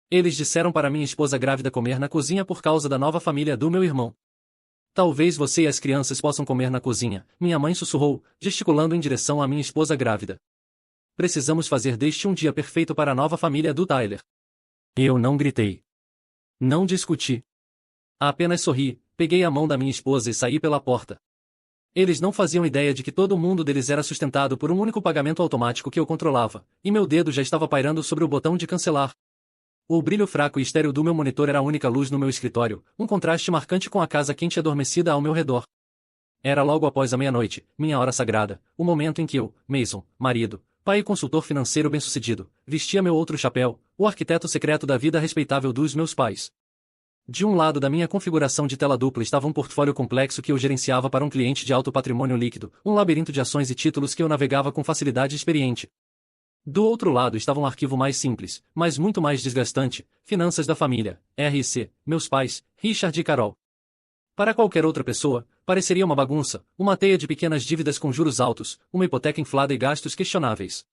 Eles disseram para minha esposa grávida comer na cozinha por causa da nova família do meu irmão. Talvez você e as crianças possam comer na cozinha, minha mãe sussurrou, gesticulando em direção à minha esposa grávida. Precisamos fazer deste um dia perfeito para a nova família do Tyler. Eu não gritei. Não discuti. Apenas sorri, peguei a mão da minha esposa e saí pela porta. Eles não faziam ideia de que todo o mundo deles era sustentado por um único pagamento automático que eu controlava, e meu dedo já estava pairando sobre o botão de cancelar. O brilho fraco e estéril do meu monitor era a única luz no meu escritório, um contraste marcante com a casa quente e adormecida ao meu redor. Era logo após a meia-noite, minha hora sagrada, o momento em que eu, Mason, marido, pai e consultor financeiro bem-sucedido, vestia meu outro chapéu, o arquiteto secreto da vida respeitável dos meus pais. De um lado da minha configuração de tela dupla estava um portfólio complexo que eu gerenciava para um cliente de alto patrimônio líquido, um labirinto de ações e títulos que eu navegava com facilidade experiente. Do outro lado estava um arquivo mais simples, mas muito mais desgastante, finanças da família, RC, meus pais, Richard e Carol. Para qualquer outra pessoa, pareceria uma bagunça, uma teia de pequenas dívidas com juros altos, uma hipoteca inflada e gastos questionáveis.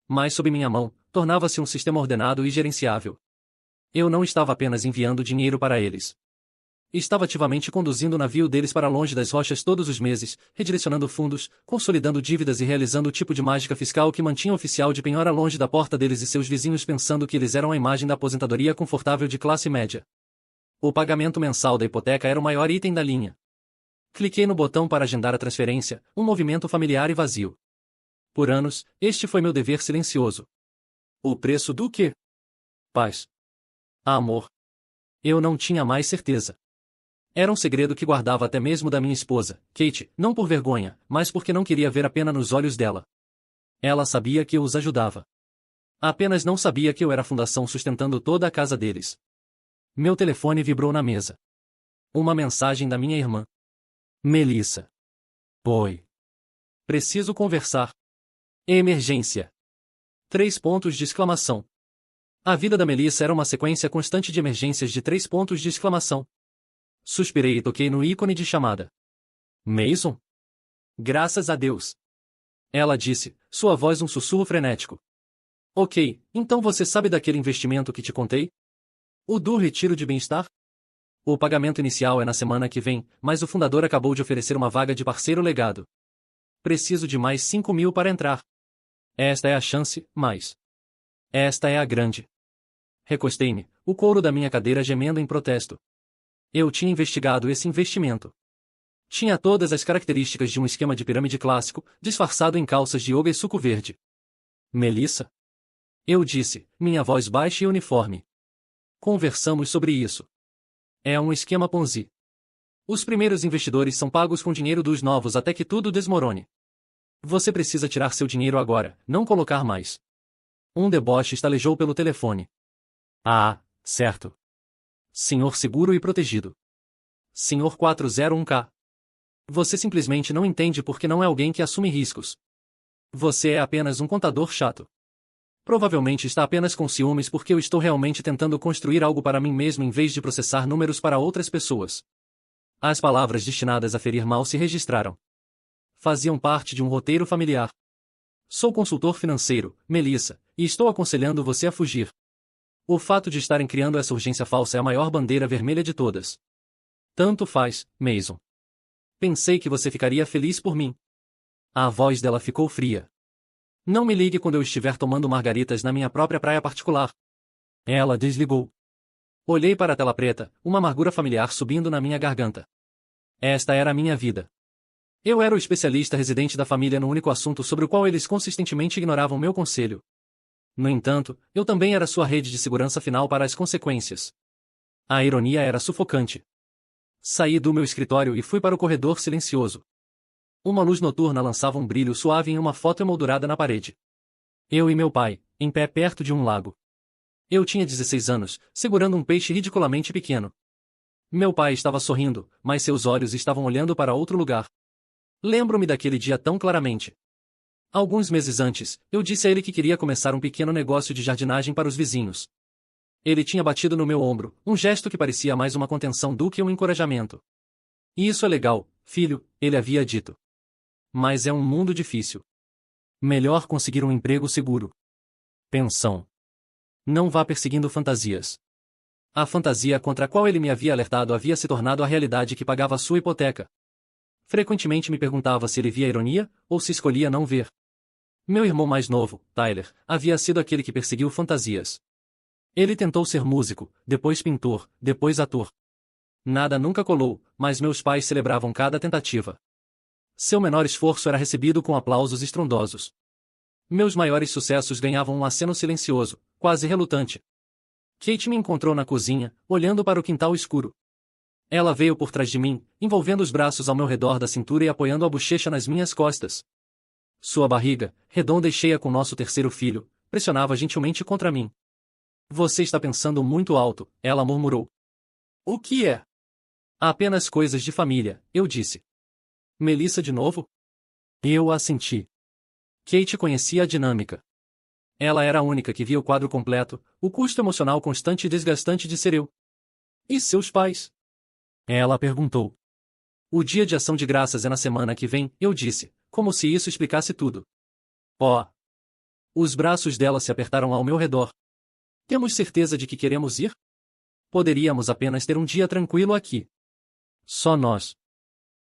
Mas sob minha mão, tornava-se um sistema ordenado e gerenciável. Eu não estava apenas enviando dinheiro para eles. Estava ativamente conduzindo o navio deles para longe das rochas todos os meses, redirecionando fundos, consolidando dívidas e realizando o tipo de mágica fiscal que mantinha o oficial de penhora longe da porta deles e seus vizinhos pensando que eles eram a imagem da aposentadoria confortável de classe média. O pagamento mensal da hipoteca era o maior item da linha. Cliquei no botão para agendar a transferência, um movimento familiar e vazio. Por anos, este foi meu dever silencioso. O preço do quê? Paz. Amor. Eu não tinha mais certeza. Era um segredo que guardava até mesmo da minha esposa, Kate, não por vergonha, mas porque não queria ver a pena nos olhos dela. Ela sabia que eu os ajudava. Apenas não sabia que eu era a fundação sustentando toda a casa deles. Meu telefone vibrou na mesa. Uma mensagem da minha irmã. Melissa. Oi. Preciso conversar. Emergência. 3 pontos de exclamação. A vida da Melissa era uma sequência constante de emergências de 3 pontos de exclamação. Suspirei e toquei no ícone de chamada. Mason? Graças a Deus. Ela disse, sua voz um sussurro frenético. Ok, então você sabe daquele investimento que te contei? O do retiro de bem-estar? O pagamento inicial é na semana que vem, mas o fundador acabou de oferecer uma vaga de parceiro legado. Preciso de mais 5.000 para entrar. Esta é a chance, mas... Esta é a grande. Recostei-me, o couro da minha cadeira gemendo em protesto. Eu tinha investigado esse investimento. Tinha todas as características de um esquema de pirâmide clássico, disfarçado em calças de yoga e suco verde. Melissa? Eu disse, minha voz baixa e uniforme. Conversamos sobre isso. É um esquema Ponzi. Os primeiros investidores são pagos com dinheiro dos novos até que tudo desmorone. Você precisa tirar seu dinheiro agora, não colocar mais. Um deboche estalejou pelo telefone. Ah, certo. Senhor seguro e protegido. Senhor 401k. Você simplesmente não entende porque não é alguém que assume riscos. Você é apenas um contador chato. Provavelmente está apenas com ciúmes porque eu estou realmente tentando construir algo para mim mesmo em vez de processar números para outras pessoas. As palavras destinadas a ferir mal se registraram. Faziam parte de um roteiro familiar. Sou consultor financeiro, Melissa, e estou aconselhando você a fugir. O fato de estarem criando essa urgência falsa é a maior bandeira vermelha de todas. Tanto faz, Mason. Pensei que você ficaria feliz por mim. A voz dela ficou fria. Não me ligue quando eu estiver tomando margaritas na minha própria praia particular. Ela desligou. Olhei para a tela preta, uma amargura familiar subindo na minha garganta. Esta era a minha vida. Eu era o especialista residente da família no único assunto sobre o qual eles consistentemente ignoravam meu conselho. No entanto, eu também era sua rede de segurança final para as consequências. A ironia era sufocante. Saí do meu escritório e fui para o corredor silencioso. Uma luz noturna lançava um brilho suave em uma foto emoldurada na parede. Eu e meu pai, em pé perto de um lago. Eu tinha 16 anos, segurando um peixe ridiculamente pequeno. Meu pai estava sorrindo, mas seus olhos estavam olhando para outro lugar. Lembro-me daquele dia tão claramente. Alguns meses antes, eu disse a ele que queria começar um pequeno negócio de jardinagem para os vizinhos. Ele tinha batido no meu ombro, um gesto que parecia mais uma contenção do que um encorajamento. E isso é legal, filho, ele havia dito. Mas é um mundo difícil. Melhor conseguir um emprego seguro. Pensão. Não vá perseguindo fantasias. A fantasia contra a qual ele me havia alertado havia se tornado a realidade que pagava sua hipoteca. Frequentemente me perguntava se ele via ironia, ou se escolhia não ver. Meu irmão mais novo, Tyler, havia sido aquele que perseguiu fantasias. Ele tentou ser músico, depois pintor, depois ator. Nada nunca colou, mas meus pais celebravam cada tentativa. Seu menor esforço era recebido com aplausos estrondosos. Meus maiores sucessos ganhavam um aceno silencioso, quase relutante. Kate me encontrou na cozinha, olhando para o quintal escuro. Ela veio por trás de mim, envolvendo os braços ao meu redor da cintura e apoiando a bochecha nas minhas costas. Sua barriga, redonda e cheia com nosso terceiro filho, pressionava gentilmente contra mim. Você está pensando muito alto, ela murmurou. O que é? Apenas coisas de família, eu disse. Melissa de novo? Eu assenti. Kate conhecia a dinâmica. Ela era a única que via o quadro completo, o custo emocional constante e desgastante de ser eu. E seus pais? Ela perguntou. O dia de ação de graças é na semana que vem, eu disse, como se isso explicasse tudo. Oh! Os braços dela se apertaram ao meu redor. Temos certeza de que queremos ir? Poderíamos apenas ter um dia tranquilo aqui. Só nós.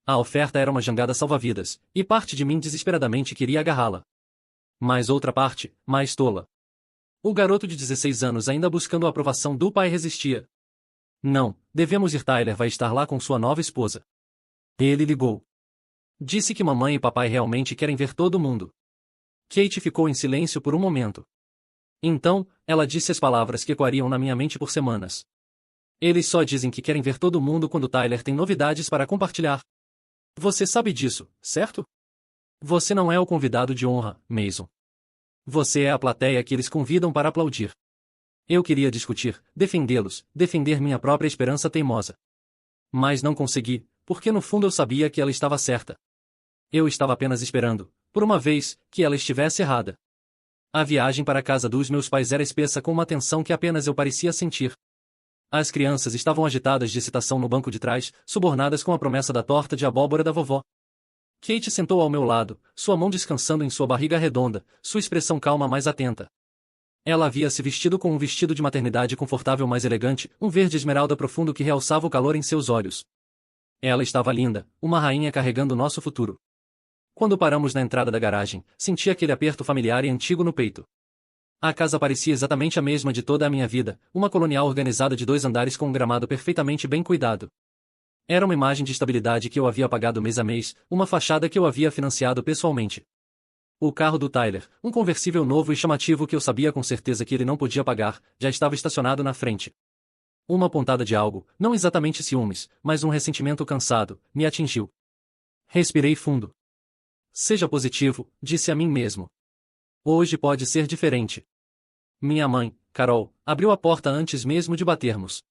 A oferta era uma jangada salva-vidas, e parte de mim desesperadamente queria agarrá-la. Mas outra parte, mais tola. O garoto de 16 anos ainda buscando a aprovação do pai resistia. Não, devemos ir. Tyler vai estar lá com sua nova esposa. Ele ligou. Disse que mamãe e papai realmente querem ver todo mundo. Kate ficou em silêncio por um momento. Então, ela disse as palavras que ecoariam na minha mente por semanas. Eles só dizem que querem ver todo mundo quando Tyler tem novidades para compartilhar. Você sabe disso, certo? Você não é o convidado de honra, Mason. Você é a plateia que eles convidam para aplaudir. Eu queria discutir, defendê-los, defender minha própria esperança teimosa. Mas não consegui, porque no fundo eu sabia que ela estava certa. Eu estava apenas esperando, por uma vez, que ela estivesse errada. A viagem para a casa dos meus pais era espessa com uma tensão que apenas eu parecia sentir. As crianças estavam agitadas de excitação no banco de trás, subornadas com a promessa da torta de abóbora da vovó. Kate sentou ao meu lado, sua mão descansando em sua barriga redonda, sua expressão calma mais atenta. Ela havia se vestido com um vestido de maternidade confortável mais elegante, um verde esmeralda profundo que realçava o calor em seus olhos. Ela estava linda, uma rainha carregando nosso futuro. Quando paramos na entrada da garagem, senti aquele aperto familiar e antigo no peito. A casa parecia exatamente a mesma de toda a minha vida, uma colonial organizada de 2 andares com um gramado perfeitamente bem cuidado. Era uma imagem de estabilidade que eu havia pagado mês a mês, uma fachada que eu havia financiado pessoalmente. O carro do Tyler, um conversível novo e chamativo que eu sabia com certeza que ele não podia pagar, já estava estacionado na frente. Uma pontada de algo, não exatamente ciúmes, mas um ressentimento cansado, me atingiu. Respirei fundo. Seja positivo, disse a mim mesmo. Hoje pode ser diferente. Minha mãe, Carol, abriu a porta antes mesmo de batermos.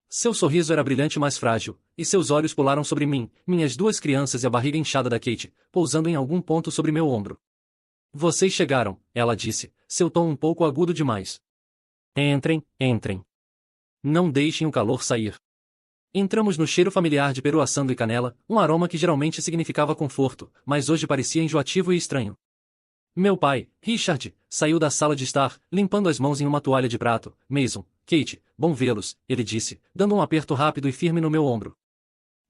Seu sorriso era brilhante mais frágil, e seus olhos pularam sobre mim, minhas 2 crianças e a barriga inchada da Kate, pousando em algum ponto sobre meu ombro. Vocês chegaram, ela disse, seu tom um pouco agudo demais. Entrem, entrem. Não deixem o calor sair. Entramos no cheiro familiar de peru assando e canela, um aroma que geralmente significava conforto, mas hoje parecia enjoativo e estranho. Meu pai, Richard, saiu da sala de estar, limpando as mãos em uma toalha de prato. Mason, Kate, bom vê-los, ele disse, dando um aperto rápido e firme no meu ombro.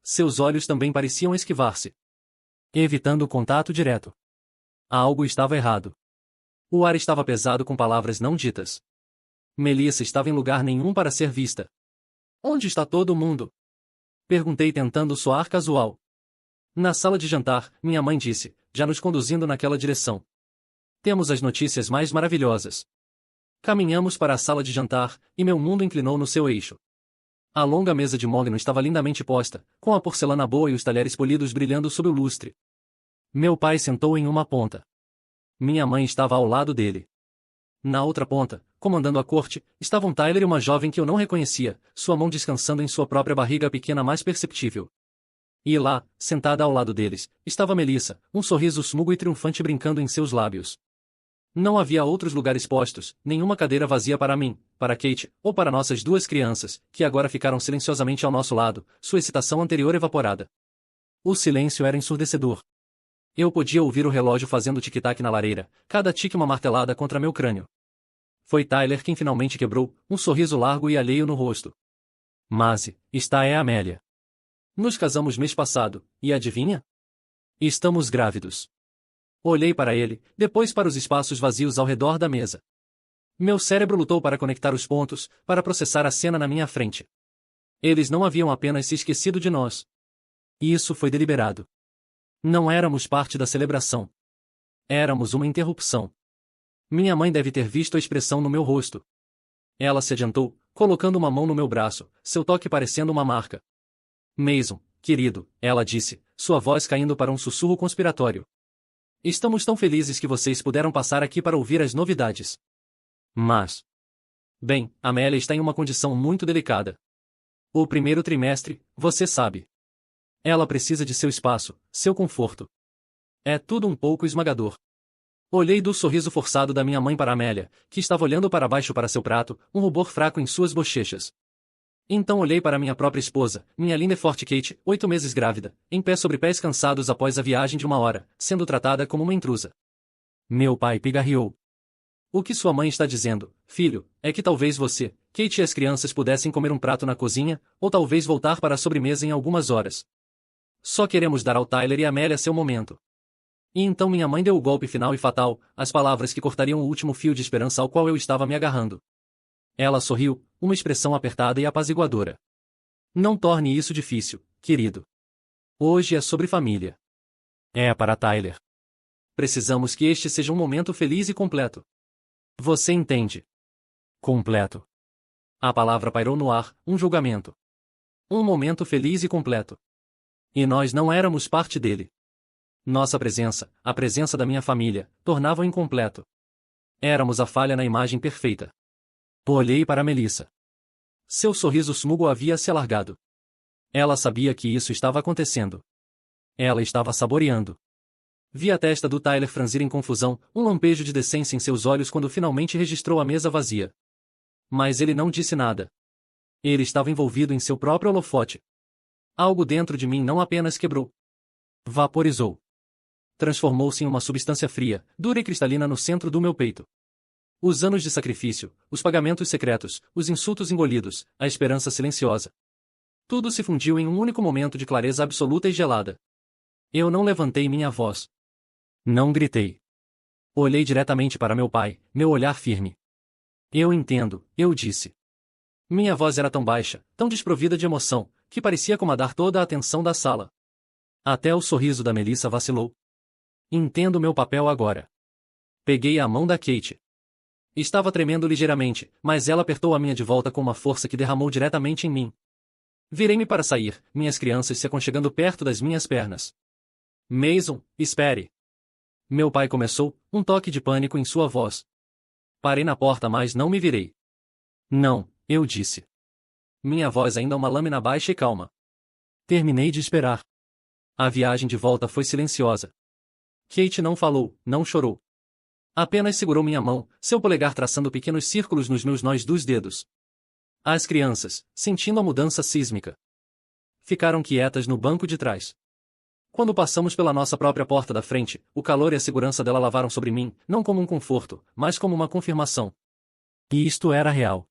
Seus olhos também pareciam esquivar-se, evitando o contato direto. Algo estava errado. O ar estava pesado com palavras não ditas. Melissa estava em lugar nenhum para ser vista. Onde está todo mundo? Perguntei tentando soar casual. Na sala de jantar, minha mãe disse, já nos conduzindo naquela direção. Temos as notícias mais maravilhosas. Caminhamos para a sala de jantar, e meu mundo inclinou no seu eixo. A longa mesa de mogno estava lindamente posta, com a porcelana boa e os talheres polidos brilhando sob o lustre. Meu pai sentou em uma ponta. Minha mãe estava ao lado dele. Na outra ponta, comandando a corte, estavam Tyler e uma jovem que eu não reconhecia, sua mão descansando em sua própria barriga pequena mais perceptível. E lá, sentada ao lado deles, estava Melissa, um sorriso smugo e triunfante brincando em seus lábios. Não havia outros lugares postos, nenhuma cadeira vazia para mim, para Kate, ou para nossas 2 crianças, que agora ficaram silenciosamente ao nosso lado, sua excitação anterior evaporada. O silêncio era ensurdecedor. Eu podia ouvir o relógio fazendo tic-tac na lareira, cada tique uma martelada contra meu crânio. Foi Tyler quem finalmente quebrou, um sorriso largo e alheio no rosto. Mase, está é Amélia. Nos casamos mês passado, e adivinha? Estamos grávidos. Olhei para ele, depois para os espaços vazios ao redor da mesa. Meu cérebro lutou para conectar os pontos, para processar a cena na minha frente. Eles não haviam apenas se esquecido de nós. Isso foi deliberado. Não éramos parte da celebração. Éramos uma interrupção. Minha mãe deve ter visto a expressão no meu rosto. Ela se adiantou, colocando uma mão no meu braço, seu toque parecendo uma marca. Mason, querido, ela disse, sua voz caindo para um sussurro conspiratório. Estamos tão felizes que vocês puderam passar aqui para ouvir as novidades. Mas... Bem, Amélia está em uma condição muito delicada. O primeiro trimestre, você sabe. Ela precisa de seu espaço, seu conforto. É tudo um pouco esmagador. Olhei do sorriso forçado da minha mãe para Amélia, que estava olhando para baixo para seu prato, um rubor fraco em suas bochechas. Então olhei para minha própria esposa, minha linda e forte Kate, 8 meses grávida, em pé sobre pés cansados após a viagem de 1 hora, sendo tratada como uma intrusa. Meu pai pigarreou. O que sua mãe está dizendo, filho, é que talvez você, Kate e as crianças pudessem comer um prato na cozinha, ou talvez voltar para a sobremesa em algumas horas. Só queremos dar ao Tyler e a Amélia seu momento. E então minha mãe deu o golpe final e fatal, as palavras que cortariam o último fio de esperança ao qual eu estava me agarrando. Ela sorriu, uma expressão apertada e apaziguadora. Não torne isso difícil, querido. Hoje é sobre família. É para Tyler. Precisamos que este seja um momento feliz e completo. Você entende? Completo. A palavra pairou no ar, um julgamento. Um momento feliz e completo. E nós não éramos parte dele. Nossa presença, a presença da minha família, tornava-o incompleto. Éramos a falha na imagem perfeita. Olhei para Melissa. Seu sorriso smugo havia se alargado. Ela sabia que isso estava acontecendo. Ela estava saboreando. Vi a testa do Tyler franzir em confusão, um lampejo de decência em seus olhos quando finalmente registrou a mesa vazia. Mas ele não disse nada. Ele estava envolvido em seu próprio holofote. Algo dentro de mim não apenas quebrou. Vaporizou. Transformou-se em uma substância fria, dura e cristalina no centro do meu peito. Os anos de sacrifício, os pagamentos secretos, os insultos engolidos, a esperança silenciosa. Tudo se fundiu em um único momento de clareza absoluta e gelada. Eu não levantei minha voz. Não gritei. Olhei diretamente para meu pai, meu olhar firme. Eu entendo, eu disse. Minha voz era tão baixa, tão desprovida de emoção, que parecia comandar toda a atenção da sala. Até o sorriso da Melissa vacilou. Entendo meu papel agora. Peguei a mão da Kate. Estava tremendo ligeiramente, mas ela apertou a minha de volta com uma força que derramou diretamente em mim. Virei-me para sair, minhas crianças se aconchegando perto das minhas pernas. Mason, espere. Meu pai começou, um toque de pânico em sua voz. Parei na porta, mas não me virei. Não, eu disse. Minha voz ainda uma lâmina baixa e calma. Terminei de esperar. A viagem de volta foi silenciosa. Kate não falou, não chorou. Apenas segurou minha mão, seu polegar traçando pequenos círculos nos meus nós dos dedos. As crianças, sentindo a mudança sísmica, ficaram quietas no banco de trás. Quando passamos pela nossa própria porta da frente, o calor e a segurança dela lavaram sobre mim, não como um conforto, mas como uma confirmação. E isto era real.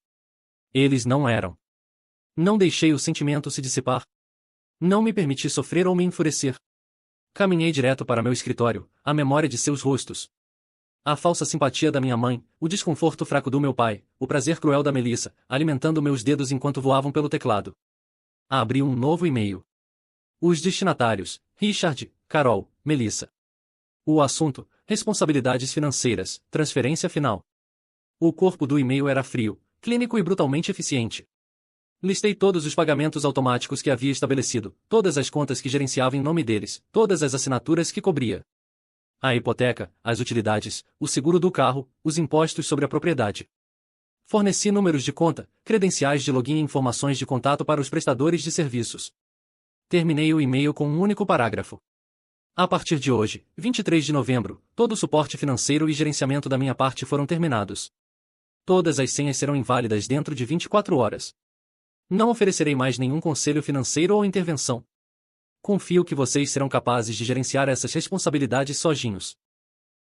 Eles não eram. Não deixei o sentimento se dissipar. Não me permiti sofrer ou me enfurecer. Caminhei direto para meu escritório, a memória de seus rostos. A falsa simpatia da minha mãe, o desconforto fraco do meu pai, o prazer cruel da Melissa, alimentando meus dedos enquanto voavam pelo teclado. Abri um novo e-mail. Os destinatários, Richard, Carol, Melissa. O assunto, responsabilidades financeiras, transferência final. O corpo do e-mail era frio, clínico e brutalmente eficiente. Listei todos os pagamentos automáticos que havia estabelecido, todas as contas que gerenciava em nome deles, todas as assinaturas que cobria. A hipoteca, as utilidades, o seguro do carro, os impostos sobre a propriedade. Forneci números de conta, credenciais de login e informações de contato para os prestadores de serviços. Terminei o e-mail com um único parágrafo. A partir de hoje, 23 de novembro, todo o suporte financeiro e gerenciamento da minha parte foram terminados. Todas as senhas serão inválidas dentro de 24 horas. Não oferecerei mais nenhum conselho financeiro ou intervenção. Confio que vocês serão capazes de gerenciar essas responsabilidades sozinhos.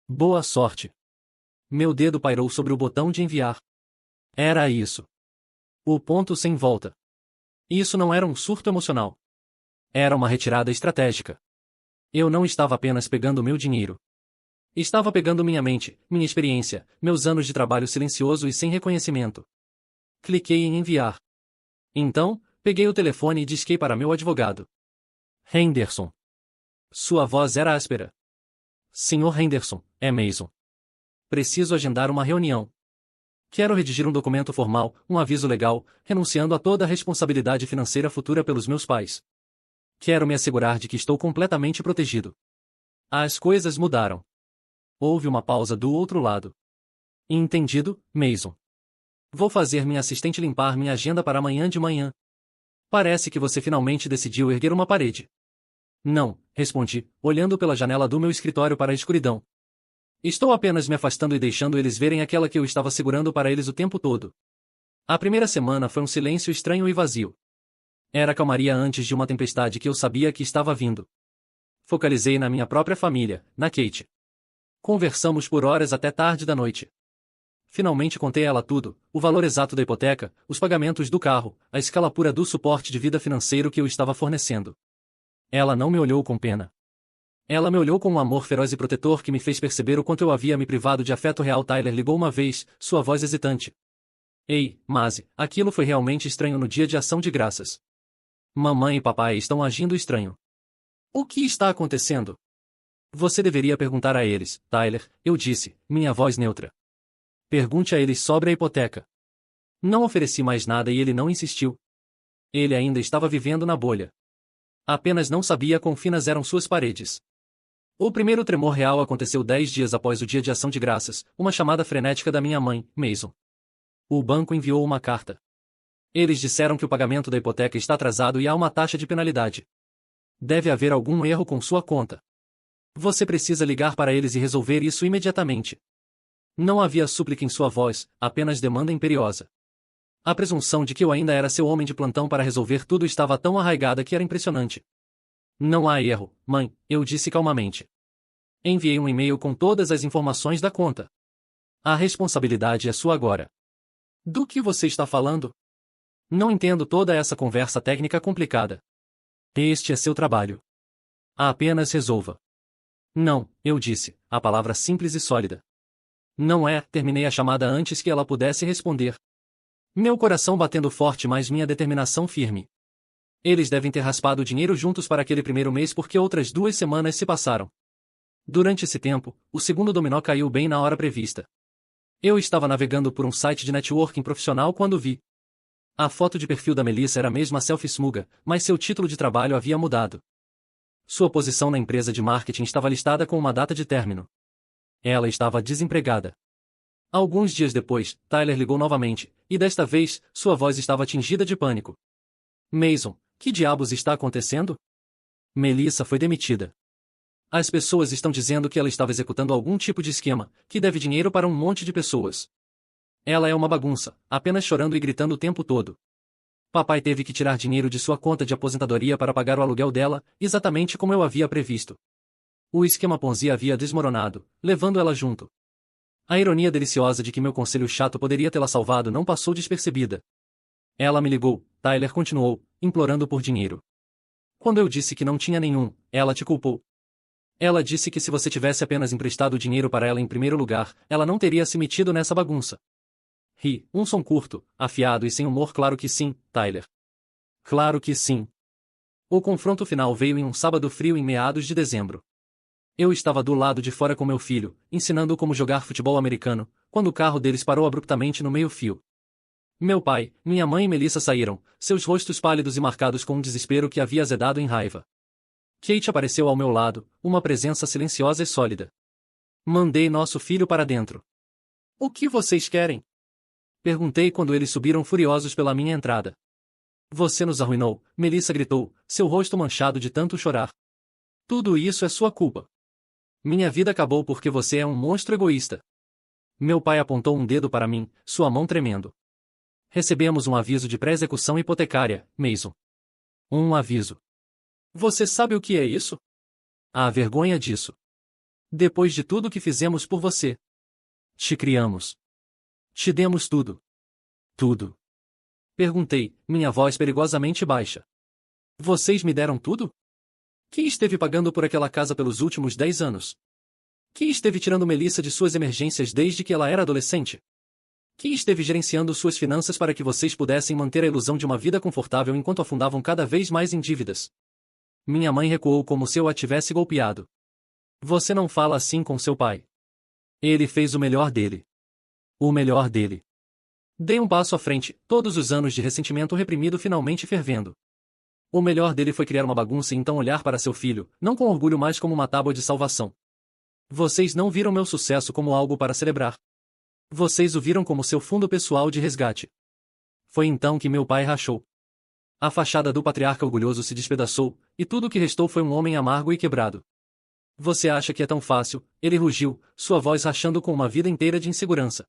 Boa sorte. Meu dedo pairou sobre o botão de enviar. Era isso. O ponto sem volta. Isso não era um surto emocional. Era uma retirada estratégica. Eu não estava apenas pegando meu dinheiro. Estava pegando minha mente, minha experiência, meus anos de trabalho silencioso e sem reconhecimento. Cliquei em enviar. Então, peguei o telefone e disquei para meu advogado. Henderson. Sua voz era áspera. Senhor Henderson, é Mason. Preciso agendar uma reunião. Quero redigir um documento formal, um aviso legal, renunciando a toda a responsabilidade financeira futura pelos meus pais. Quero me assegurar de que estou completamente protegido. As coisas mudaram. Houve uma pausa do outro lado. Entendido, Mason. Vou fazer minha assistente limpar minha agenda para amanhã de manhã. Parece que você finalmente decidiu erguer uma parede. Não, respondi, olhando pela janela do meu escritório para a escuridão. Estou apenas me afastando e deixando eles verem aquela que eu estava segurando para eles o tempo todo. A primeira semana foi um silêncio estranho e vazio. Era calmaria antes de uma tempestade que eu sabia que estava vindo. Focalizei na minha própria família, na Kate. Conversamos por horas até tarde da noite. Finalmente contei a ela tudo, o valor exato da hipoteca, os pagamentos do carro, a escala pura do suporte de vida financeiro que eu estava fornecendo. Ela não me olhou com pena. Ela me olhou com um amor feroz e protetor que me fez perceber o quanto eu havia me privado de afeto real. Tyler ligou uma vez, sua voz hesitante. Ei, Mase, aquilo foi realmente estranho no dia de ação de graças. Mamãe e papai estão agindo estranho. O que está acontecendo? Você deveria perguntar a eles, Tyler, eu disse, minha voz neutra. Pergunte a eles sobre a hipoteca. Não ofereci mais nada e ele não insistiu. Ele ainda estava vivendo na bolha. Apenas não sabia quão finas eram suas paredes. O primeiro tremor real aconteceu 10 dias após o dia de ação de graças, uma chamada frenética da minha mãe, Mason. O banco enviou uma carta. Eles disseram que o pagamento da hipoteca está atrasado e há uma taxa de penalidade. Deve haver algum erro com sua conta. Você precisa ligar para eles e resolver isso imediatamente. Não havia súplica em sua voz, apenas demanda imperiosa. A presunção de que eu ainda era seu homem de plantão para resolver tudo estava tão arraigada que era impressionante. Não há erro, mãe, eu disse calmamente. Enviei um e-mail com todas as informações da conta. A responsabilidade é sua agora. Do que você está falando? Não entendo toda essa conversa técnica complicada. Este é seu trabalho. Apenas resolva. Não, eu disse, a palavra simples e sólida. Não é, terminei a chamada antes que ela pudesse responder. Meu coração batendo forte, mas minha determinação firme. Eles devem ter raspado o dinheiro juntos para aquele primeiro mês porque outras 2 semanas se passaram. Durante esse tempo, o segundo dominó caiu bem na hora prevista. Eu estava navegando por um site de networking profissional quando vi. A foto de perfil da Melissa era a mesma selfie smuga, mas seu título de trabalho havia mudado. Sua posição na empresa de marketing estava listada com uma data de término. Ela estava desempregada. Alguns dias depois, Tyler ligou novamente, e desta vez, sua voz estava tingida de pânico. Mason, que diabos está acontecendo? Melissa foi demitida. As pessoas estão dizendo que ela estava executando algum tipo de esquema, que deve dinheiro para um monte de pessoas. Ela é uma bagunça, apenas chorando e gritando o tempo todo. Papai teve que tirar dinheiro de sua conta de aposentadoria para pagar o aluguel dela, exatamente como eu havia previsto. O esquema Ponzi havia desmoronado, levando ela junto. A ironia deliciosa de que meu conselho chato poderia tê-la salvado não passou despercebida. Ela me ligou, Tyler continuou, implorando por dinheiro. Quando eu disse que não tinha nenhum, ela te culpou. Ela disse que se você tivesse apenas emprestado o dinheiro para ela em primeiro lugar, ela não teria se metido nessa bagunça. Ri, um som curto, afiado e sem humor. Claro que sim, Tyler. Claro que sim. O confronto final veio em um sábado frio em meados de dezembro. Eu estava do lado de fora com meu filho, ensinando-o como jogar futebol americano, quando o carro deles parou abruptamente no meio-fio. Meu pai, minha mãe e Melissa saíram, seus rostos pálidos e marcados com um desespero que havia azedado em raiva. Kate apareceu ao meu lado, uma presença silenciosa e sólida. Mandei nosso filho para dentro. O que vocês querem? Perguntei quando eles subiram furiosos pela minha entrada. Você nos arruinou, Melissa gritou, seu rosto manchado de tanto chorar. Tudo isso é sua culpa. Minha vida acabou porque você é um monstro egoísta. Meu pai apontou um dedo para mim, sua mão tremendo. Recebemos um aviso de pré-execução hipotecária, Mason. Um aviso. Você sabe o que é isso? A vergonha disso. Depois de tudo que fizemos por você. Te criamos. Te demos tudo. Tudo. Perguntei, minha voz perigosamente baixa. Vocês me deram tudo? Quem esteve pagando por aquela casa pelos últimos 10 anos? Quem esteve tirando Melissa de suas emergências desde que ela era adolescente? Quem esteve gerenciando suas finanças para que vocês pudessem manter a ilusão de uma vida confortável enquanto afundavam cada vez mais em dívidas? Minha mãe recuou como se eu a tivesse golpeado. Você não fala assim com seu pai. Ele fez o melhor dele. O melhor dele. Dei um passo à frente, todos os anos de ressentimento reprimido finalmente fervendo. O melhor dele foi criar uma bagunça e então olhar para seu filho, não com orgulho mas como uma tábua de salvação. Vocês não viram meu sucesso como algo para celebrar. Vocês o viram como seu fundo pessoal de resgate. Foi então que meu pai rachou. A fachada do patriarca orgulhoso se despedaçou, e tudo o que restou foi um homem amargo e quebrado. Você acha que é tão fácil? Ele rugiu, sua voz rachando com uma vida inteira de insegurança.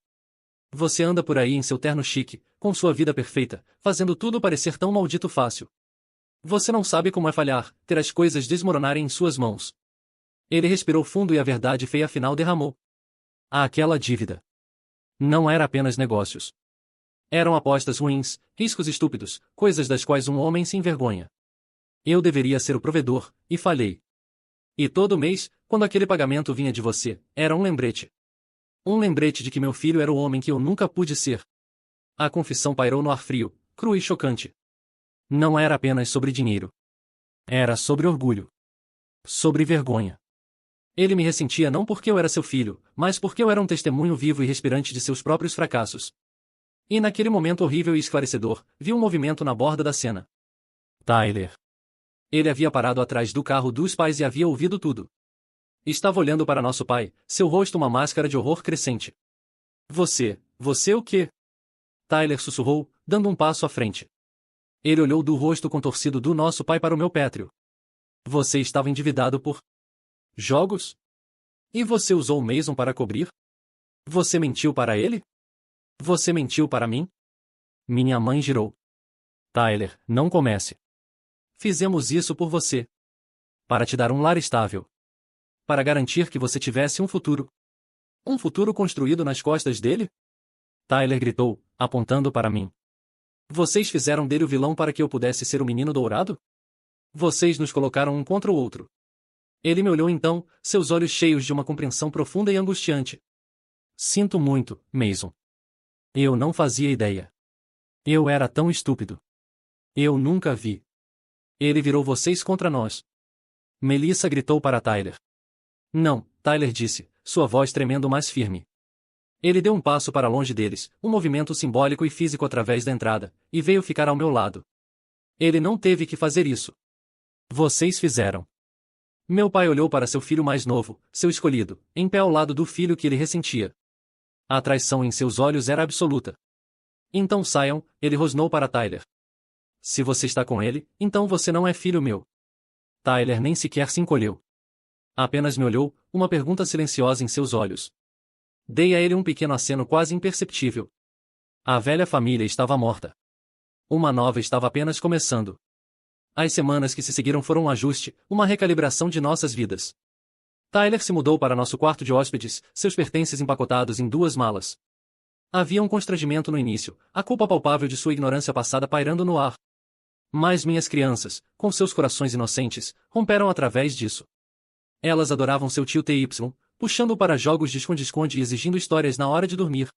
Você anda por aí em seu terno chique, com sua vida perfeita, fazendo tudo parecer tão maldito fácil. Você não sabe como é falhar, ter as coisas desmoronarem em suas mãos. Ele respirou fundo e a verdade feia afinal derramou. Aquela dívida. Não era apenas negócios. Eram apostas ruins, riscos estúpidos, coisas das quais um homem se envergonha. Eu deveria ser o provedor, e falhei. E todo mês, quando aquele pagamento vinha de você, era um lembrete. Um lembrete de que meu filho era o homem que eu nunca pude ser. A confissão pairou no ar frio, cru e chocante. Não era apenas sobre dinheiro. Era sobre orgulho. Sobre vergonha. Ele me ressentia não porque eu era seu filho, mas porque eu era um testemunho vivo e respirante de seus próprios fracassos. E naquele momento horrível e esclarecedor, vi um movimento na borda da cena. Tyler. Ele havia parado atrás do carro dos pais e havia ouvido tudo. Estava olhando para nosso pai, seu rosto uma máscara de horror crescente. Você o quê? Tyler sussurrou, dando um passo à frente. Ele olhou do rosto contorcido do nosso pai para o meu pétreo. Você estava endividado por jogos? E você usou o Mason para cobrir? Você mentiu para ele? Você mentiu para mim? Minha mãe girou. Tyler, não comece. Fizemos isso por você. Para te dar um lar estável. Para garantir que você tivesse um futuro. Um futuro construído nas costas dele? Tyler gritou, apontando para mim. Vocês fizeram dele o vilão para que eu pudesse ser o menino dourado? Vocês nos colocaram um contra o outro. Ele me olhou então, seus olhos cheios de uma compreensão profunda e angustiante. Sinto muito, Mason. Eu não fazia ideia. Eu era tão estúpido. Eu nunca vi. Ele virou vocês contra nós. Melissa gritou para Tyler. Não, Tyler disse, sua voz tremendo mais firme. Ele deu um passo para longe deles, um movimento simbólico e físico através da entrada, e veio ficar ao meu lado. Ele não teve que fazer isso. Vocês fizeram. Meu pai olhou para seu filho mais novo, seu escolhido, em pé ao lado do filho que ele ressentia. A traição em seus olhos era absoluta. Então saiam, ele rosnou para Tyler. Se você está com ele, então você não é filho meu. Tyler nem sequer se encolheu. Apenas me olhou, uma pergunta silenciosa em seus olhos. Dei a ele um pequeno aceno quase imperceptível. A velha família estava morta. Uma nova estava apenas começando. As semanas que se seguiram foram um ajuste, uma recalibração de nossas vidas. Tyler se mudou para nosso quarto de hóspedes, seus pertences empacotados em 2 malas. Havia um constrangimento no início, a culpa palpável de sua ignorância passada pairando no ar. Mas minhas crianças, com seus corações inocentes, romperam através disso. Elas adoravam seu tio TY, puxando-o para jogos de esconde-esconde e exigindo histórias na hora de dormir.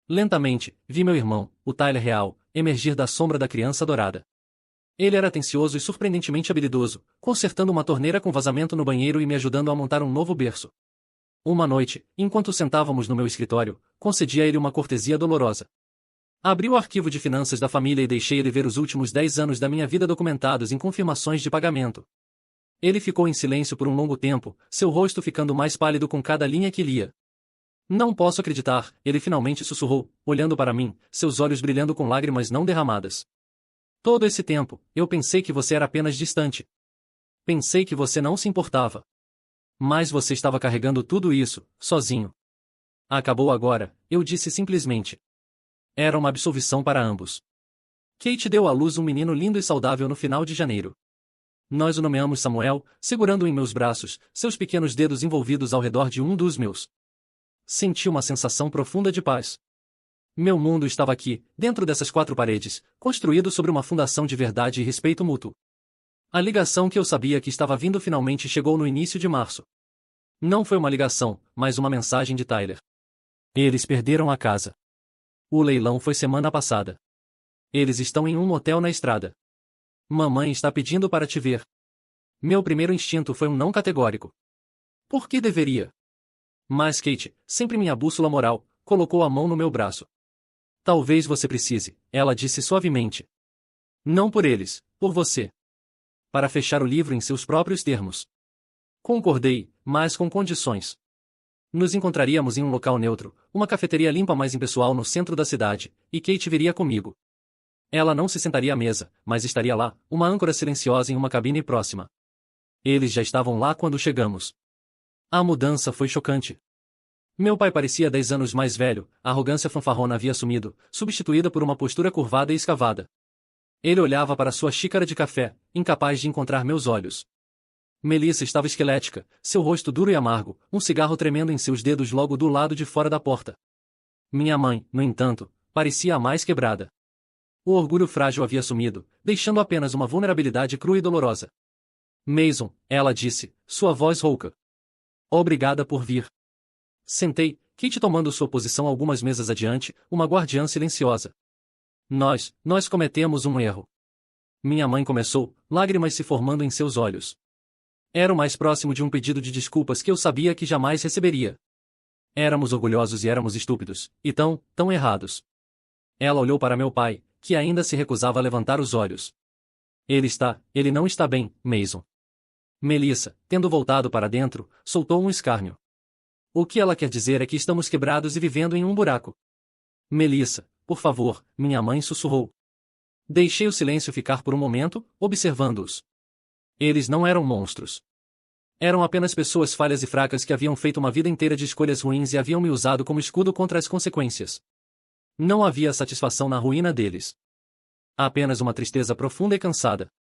Lentamente, vi meu irmão, o Tyler real, emergir da sombra da criança adorada. Ele era atencioso e surpreendentemente habilidoso, consertando uma torneira com vazamento no banheiro e me ajudando a montar um novo berço. Uma noite, enquanto sentávamos no meu escritório, concedi a ele uma cortesia dolorosa. Abri o arquivo de finanças da família e deixei ele ver os últimos 10 anos da minha vida documentados em confirmações de pagamento. Ele ficou em silêncio por um longo tempo, seu rosto ficando mais pálido com cada linha que lia. Não posso acreditar, ele finalmente sussurrou, olhando para mim, seus olhos brilhando com lágrimas não derramadas. Todo esse tempo, eu pensei que você era apenas distante. Pensei que você não se importava. Mas você estava carregando tudo isso, sozinho. Acabou agora, eu disse simplesmente. Era uma absolvição para ambos. Kate deu à luz um menino lindo e saudável no final de janeiro. Nós o nomeamos Samuel, segurando-o em meus braços, seus pequenos dedos envolvidos ao redor de um dos meus. Senti uma sensação profunda de paz. Meu mundo estava aqui, dentro dessas quatro paredes, construído sobre uma fundação de verdade e respeito mútuo. A ligação que eu sabia que estava vindo finalmente chegou no início de março. Não foi uma ligação, mas uma mensagem de Tyler. Eles perderam a casa. O leilão foi semana passada. Eles estão em um motel na estrada. Mamãe está pedindo para te ver. Meu primeiro instinto foi um não categórico. Por que deveria? Mas Kate, sempre minha bússola moral, colocou a mão no meu braço. Talvez você precise, ela disse suavemente. Não por eles, por você. Para fechar o livro em seus próprios termos. Concordei, mas com condições. Nos encontraríamos em um local neutro, uma cafeteria limpa mais impessoal no centro da cidade, e Kate viria comigo. Ela não se sentaria à mesa, mas estaria lá, uma âncora silenciosa em uma cabine próxima. Eles já estavam lá quando chegamos. A mudança foi chocante. Meu pai parecia 10 anos mais velho, a arrogância fanfarrona havia sumido, substituída por uma postura curvada e escavada. Ele olhava para sua xícara de café, incapaz de encontrar meus olhos. Melissa estava esquelética, seu rosto duro e amargo, um cigarro tremendo em seus dedos logo do lado de fora da porta. Minha mãe, no entanto, parecia a mais quebrada. O orgulho frágil havia sumido, deixando apenas uma vulnerabilidade crua e dolorosa. Mason, ela disse, sua voz rouca. Obrigada por vir. Sentei, Kate tomando sua posição algumas mesas adiante, uma guardiã silenciosa. Nós cometemos um erro. Minha mãe começou, lágrimas se formando em seus olhos. Era o mais próximo de um pedido de desculpas que eu sabia que jamais receberia. Éramos orgulhosos e éramos estúpidos, e tão errados. Ela olhou para meu pai, que ainda se recusava a levantar os olhos. Ele não está bem, Mason. Melissa, tendo voltado para dentro, soltou um escárnio. O que ela quer dizer é que estamos quebrados e vivendo em um buraco. Melissa, por favor, minha mãe sussurrou. Deixei o silêncio ficar por um momento, observando-os. Eles não eram monstros. Eram apenas pessoas falhas e fracas que haviam feito uma vida inteira de escolhas ruins e haviam me usado como escudo contra as consequências. Não havia satisfação na ruína deles. Apenas uma tristeza profunda e cansada.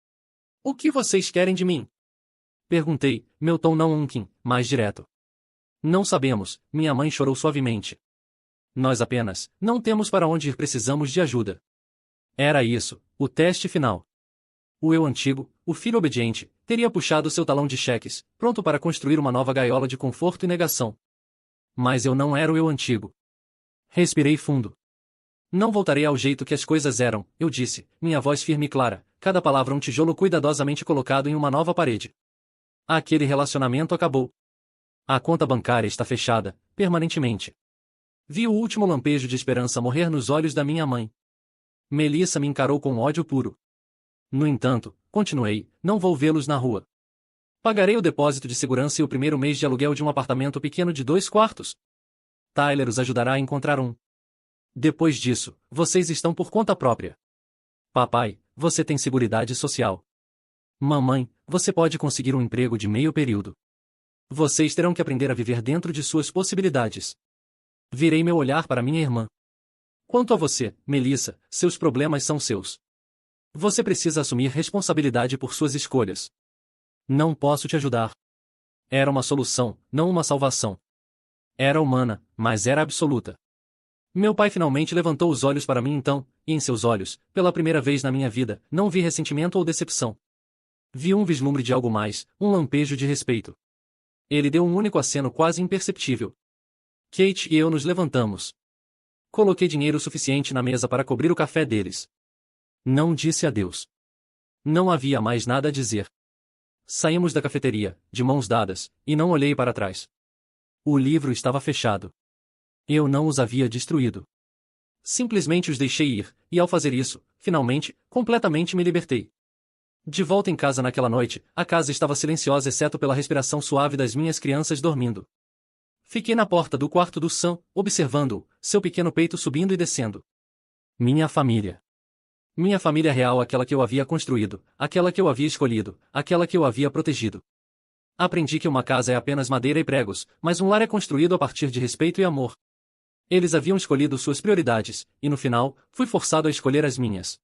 O que vocês querem de mim? Perguntei, meu tom não mais direto. Não sabemos, minha mãe chorou suavemente. Nós apenas não temos para onde ir, precisamos de ajuda. Era isso, o teste final. O eu antigo, o filho obediente, teria puxado seu talão de cheques, pronto para construir uma nova gaiola de conforto e negação. Mas eu não era o eu antigo. Respirei fundo. Não voltarei ao jeito que as coisas eram, eu disse, minha voz firme e clara, cada palavra um tijolo cuidadosamente colocado em uma nova parede. Aquele relacionamento acabou. A conta bancária está fechada, permanentemente. Vi o último lampejo de esperança morrer nos olhos da minha mãe. Melissa me encarou com ódio puro. No entanto, continuei, não vou vê-los na rua. Pagarei o depósito de segurança e o primeiro mês de aluguel de um apartamento pequeno de 2 quartos. Tyler os ajudará a encontrar um. Depois disso, vocês estão por conta própria. Papai, você tem seguridade social. Mamãe, você pode conseguir um emprego de meio período. Vocês terão que aprender a viver dentro de suas possibilidades. Virei meu olhar para minha irmã. Quanto a você, Melissa, seus problemas são seus. Você precisa assumir responsabilidade por suas escolhas. Não posso te ajudar. Era uma solução, não uma salvação. Era humana, mas era absoluta. Meu pai finalmente levantou os olhos para mim então, e em seus olhos, pela primeira vez na minha vida, não vi ressentimento ou decepção. Vi um vislumbre de algo mais, um lampejo de respeito. Ele deu um único aceno quase imperceptível. Kate e eu nos levantamos. Coloquei dinheiro suficiente na mesa para cobrir o café deles. Não disse adeus. Não havia mais nada a dizer. Saímos da cafeteria, de mãos dadas, e não olhei para trás. O livro estava fechado. Eu não os havia destruído. Simplesmente os deixei ir, e ao fazer isso, finalmente, completamente me libertei. De volta em casa naquela noite, a casa estava silenciosa exceto pela respiração suave das minhas crianças dormindo. Fiquei na porta do quarto do Sam, observando-o, seu pequeno peito subindo e descendo. Minha família. Minha família real, aquela que eu havia construído, aquela que eu havia escolhido, aquela que eu havia protegido. Aprendi que uma casa é apenas madeira e pregos, mas um lar é construído a partir de respeito e amor. Eles haviam escolhido suas prioridades, e no final, fui forçado a escolher as minhas.